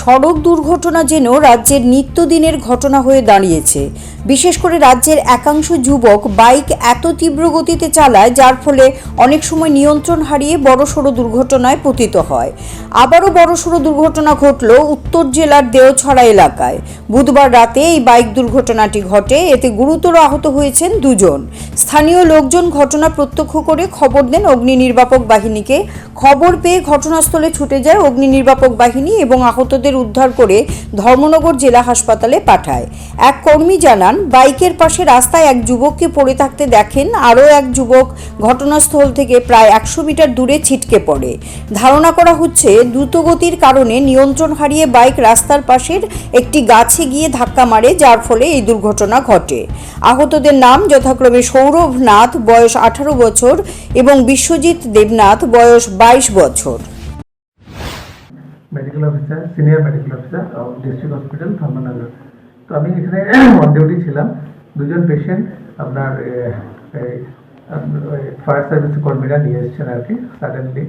সড়ক দুর্ঘটনা যেন রাজ্যের নিত্যদিনের ঘটনা হয়ে দাঁড়িয়েছে। বিশেষ করে রাজ্যের একাংশ যুবক বাইক এত তীব্র গতিতে চালায় যার ফলে অনেক সময় নিয়ন্ত্রণ হারিয়ে বড়সড় দুর্ঘটনায় পতিত হয়। আবারও বড়সড় দুর্ঘটনা ঘটল উত্তর জেলার দেওছড়া এলাকায়। বুধবার রাতে এই বাইক দুর্ঘটনাটি ঘটে, এতে গুরুতর আহত হয়েছেন দুজন। স্থানীয় লোকজন ঘটনা প্রত্যক্ষ করে খবর দেন অগ্নি নির্বাপক বাহিনীকে। খবর পেয়ে ঘটনাস্থলে ছুটে যায় অগ্নি নির্বাপক বাহিনী এবং আহতদের উদ্ধার করে ধর্মনগর জেলা হাসপাতালে পাঠায়। এক কর্মী জানান, বাইকের পাশে রাস্তায় এক যুবককে পড়ে থাকতে দেখেন। আরও এক যুবক ঘটনাস্থল থেকে প্রায় 100 মিটার দূরে ছিটকে পড়ে। ধারণা করা হচ্ছে দ্রুতগতির কারণে নিয়ন্ত্রণ হারিয়ে বাইক রাস্তার পাশের একটি গাছে গিয়ে ধাক্কা মারে, যার ফলে এই দুর্ঘটনা ঘটে। আহতদের নাম যথাক্রমে সৌরভ নাথ, বয়স 18 বছর এবং বিশ্বজিৎ দেবনাথ, বয়স 22 বছর। Medical officer, senior medical officer district hospital Dharmanagar. তো আমি এখানে অন ডিউটি ছিলাম। দুজন পেশেন্ট আপনার ফায়ার সার্ভিস কর্মীরা নিয়ে এসেছেন আর কি সাডেনলি।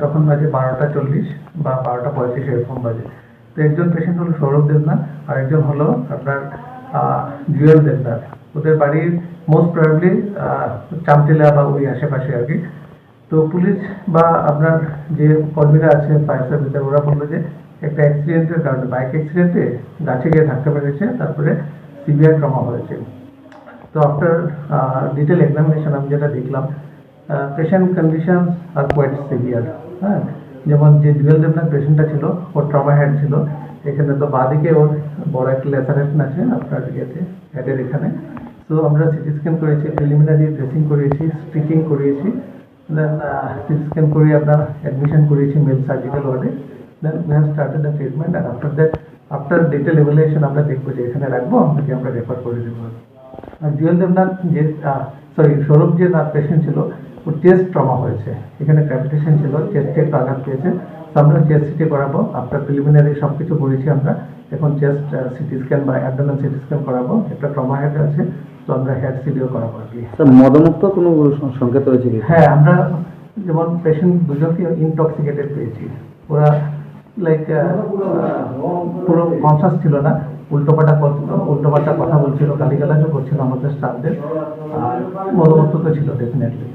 তখন বাজে 12:40 বা 12:35 এরকম বাজে। তো একজন পেশেন্ট হলো সৌরভ দেবনাথ, আর একজন হলো আপনার জুয়েল দেবনাথ। ওদের বাড়ির মোস্ট প্রবাবলি চামটিলা বা ওই আশেপাশে আর কি। তো পুলিশ বা আপনার যে কর্মীরা আছে ফায়ার সার্ভিসের, ওরা বললো যে একটা অ্যাক্সিডেন্টের কারণে, বাইক অ্যাক্সিডেন্টে গাছে গিয়ে ধাক্কা মেরেছে, তারপরে সিভিয়ার ট্রমা হয়েছে। তো আফটার ডিটেল এক্সামিনেশন আমি যেটা দেখলাম, পেশেন্ট কন্ডিশন আর কোয়াইট সিভিয়ার। হ্যাঁ, যেমন যে জুয়েল দেবনাথ পেশেন্টটা ছিল, ওর ট্রমা হেড ছিল এখানে। তো বাঁদিকে ওর বড় একটা ল্যাসারেশন আছে আপনার ইয়েতে, হেডের এখানে। তো আমরা সিটি স্ক্যান করেছি, প্রিলিমিনারি ড্রেসিং করিয়েছি, স্টিচিং করিয়েছি, দেন সিটি স্ক্যান করে আপনার অ্যাডমিশন করিয়েছি মেল সার্জিক্যাল ওয়ার্ডে। Then we have started the treatment, and after that, after detail evaluation আমরা দেখবো যে এখানে রাখবো আপনাকে আমরা রেফার করে দেবো। আর জুয়েল দেবনাথ যে সৌরভ যে পেশেন্ট ছিল, ওর চেস্ট ট্রমা হয়েছে, এখানে ক্যাপিটেশন ছিল, চেস্টে একটু আঘাত পেয়েছে। তো আমরা চেস্ট সিটি করাবো, আফটার প্রিলিমিনারি সব কিছু করেছি আমরা। এখন চেস্ট সিটি স্ক্যান বা অ্যাবডোমেন সিটি স্ক্যান করাবো। একটা ট্রমা হেড আছে, তো আমরা হেড সিটিও করাবো আর কি। মদমুক্ত কোনো সংকেত রয়েছে কি? হ্যাঁ, আমরা যেমন পেশেন্ট দুজনকে ইনটক্সিকেটেড পেয়েছি। ওরা লাইক পুরো কনসাস ছিল না, উল্টোপাল্টা কথা বলছিল, গালিগালাজও করছিল আমাদের স্টাফদের, আর মদমত্ত তো ছিল definitely.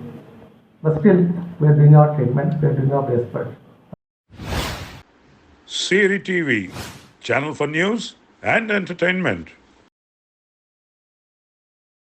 But still we are doing our treatment, we are doing our best part. Siri TV, channel for news and entertainment.